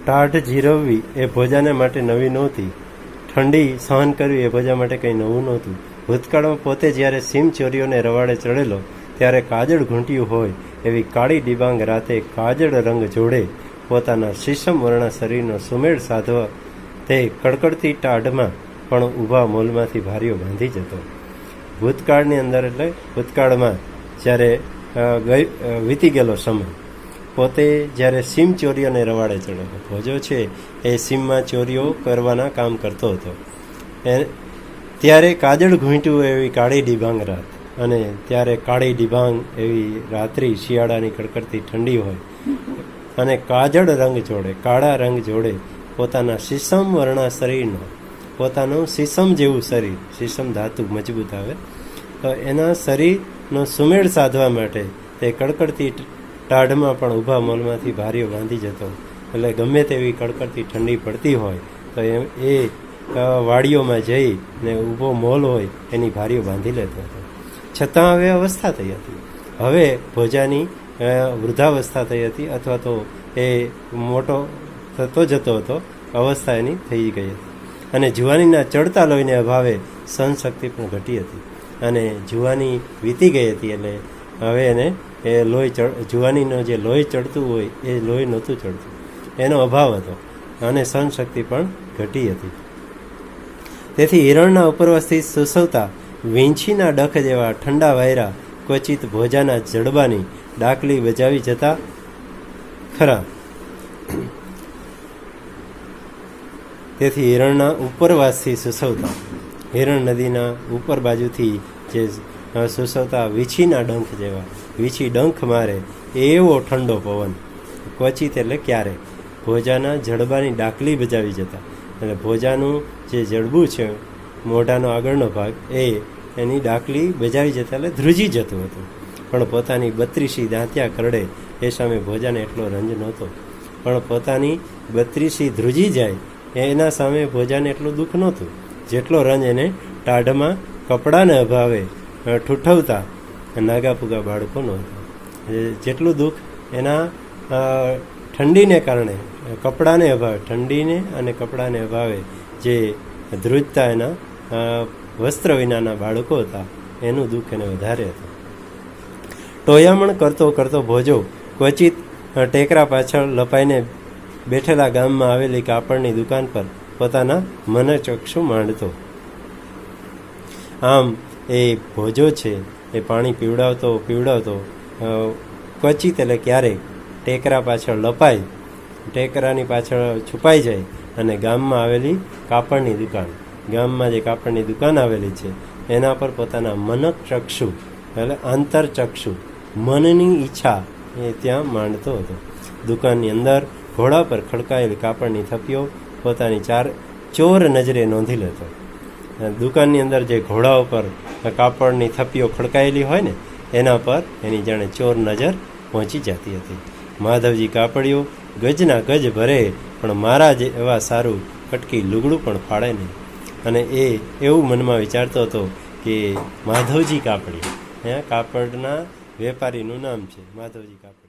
ટાઢ જીરવવી એ ભોજાને માટે નવી નહોતી. ઠંડી સહન કરવી એ ભોજા માટે કંઈ નવું નહોતું. ભૂતકાળમાં પોતે જ્યારે સીમ ચોરીઓને રવાડે ચડેલો ત્યારે કાજળ ઘૂંટ્યું હોય એવી કાળી ડિબાંગ રાતે કાજળ રંગ જોડે પોતાના શીશમ વર્ણ શરીરનો સુમેળ સાધવા તે કડકડતી ટાઢમાં પણ ઊભા મોલમાંથી ભારીઓ બાંધી જતો. ભૂતકાળની અંદર એટલે ભૂતકાળમાં જ્યારે વીતી ગયેલો સમય, પોતે જ્યારે સીમ ચોરીઓને રવાડે ચડેલો ભોજો છે એ સીમમાં ચોરીઓ કરવાના કામ કરતો હતો. ત્યારે કાજળ ઘૂંટ્યું એવી કાળી ડિબાંગ રાત, અને ત્યારે કાળી ડિબાંગ એવી રાત્રિ શિયાળાની કડકડતી ઠંડી હોય અને કાજળ રંગ જોડે, કાળા રંગ જોડે પોતાના શીશમ વર્ણા શરીરનો, પોતાનું શીશમ જેવું શરીર, શીશમ ધાતુ મજબૂત આવે તો એના શરીરનો સુમેળ સાધવા માટે તે કડકડતી ટાઢમાં પણ ઊભા મોલમાંથી ભારીઓ બાંધી જતો. એટલે ગમે તેવી કડકડતી ઠંડી પડતી હોય તો એ વાડીઓમાં જઈ ને ઊભો મોલ હોય એની ભારીઓ બાંધી લેતો હતો. છતાં હવે અવસ્થા થઈ હતી. હવે ભોજાની વૃદ્ધાવસ્થા થઈ હતી, અથવા તો એ મોટો થતો જતો હતો, અવસ્થા એની થઈ ગઈ હતી. અને જુવાનીના ચડતા લોહીને અભાવે સહનશક્તિ પણ ઘટી હતી, અને જુવાની વીતી ગઈ હતી. એટલે હવે એને એ લોહી જુવાનીનો જે લોહી ચડતું હોય એ લોહી નહોતું ચડતું, એનો અભાવ હતો, અને સહનશક્તિ પણ ઘટી હતી. તેથી હિરણના ઉપરવાસથી સુસવતા વીંછીના ડખ જેવા ઠંડા વાયરા ક્વચિત ભોજાના જડબાની ડાકલી બજાવી જતા ખરા. તેથી હિરણના ઉપરવાસથી સુસવતા, હિરણ નદીના ઉપર બાજુથી જે સુસવતા વીંછીના ડંખ જેવા, વીંછી ડંખ મારે એવો ઠંડો પવન, ક્વચિત એટલે ક્યારે, ભોજાના જડબાની ડાકલી બજાવી જતા. એટલે ભોજાનું જે જડબું છે, મોઢાનો આગળનો ભાગ, એની ડાકલી બજાવી જતા એટલે ધ્રુજી જતું હતું. પણ પોતાની 32 દાંતિયા કરડે એ સામે ભોજાને એટલો રંજ નહોતો. પણ પોતાની 32 ધ્રુજી જાય એના સામે ભોજાને એટલું દુઃખ નહોતું જેટલો રંજ એને ટાઢમાં કપડાને અભાવે ઠૂઠવતા નાગાપુગા બાળકોનો હતો. જેટલું દુઃખ એના ઠંડીને કારણે, કપડાને અભાવે, ઠંડીને અને કપડાને અભાવે જે ધ્રુજતા એના વસ્ત્ર વિનાના બાળકો હતા, એનું દુઃખ એને વધારે હતું. ટોયામણ કરતો કરતો ભોજો ક્વચિત ટેકરા પાછળ લપાઈને બેઠેલા ગામમાં આવેલી કાપડની દુકાન પર પોતાના મનચક્ષુ માંડતો. આમ એ ભોજો છે એ પાણી પીવડાવતો ક્વચિત એટલે ક્યારેક ટેકરા પાછળ લપાય, ટેકરાની પાછળ છુપાઈ જાય અને ગામમાં આવેલી કાપડની દુકાન, ગામમાં જે કાપડની દુકાન આવેલી છે એના પર પોતાના મનચક્ષુ એટલે આંતરચક્ષુ, મનની ઈચ્છા એ ત્યાં માંડતો હતો. દુકાનની અંદર ઘોડા પર ખડકાયેલી કાપડની થપ્પીઓ પોતાની ચોર નજરે નોંધી લેતો. દુકાનની અંદર જે ઘોડા ઉપર કાપડની થપ્પીઓ ખડકાયેલી હોય ને એના પર એની જાણે ચોર નજર પહોંચી જતી હતી. માધવજી કાપડીઓ ગજના ગજ ભરે પણ મારા જે એવા સારું કટકી લુગડું પણ ફાડે નહીં. અને એ એવું મનમાં વિચારતો હતો કે માધવજી કાપડીઓ, કાપડના વેપારીનું નામ છે માધવજી કાપડ.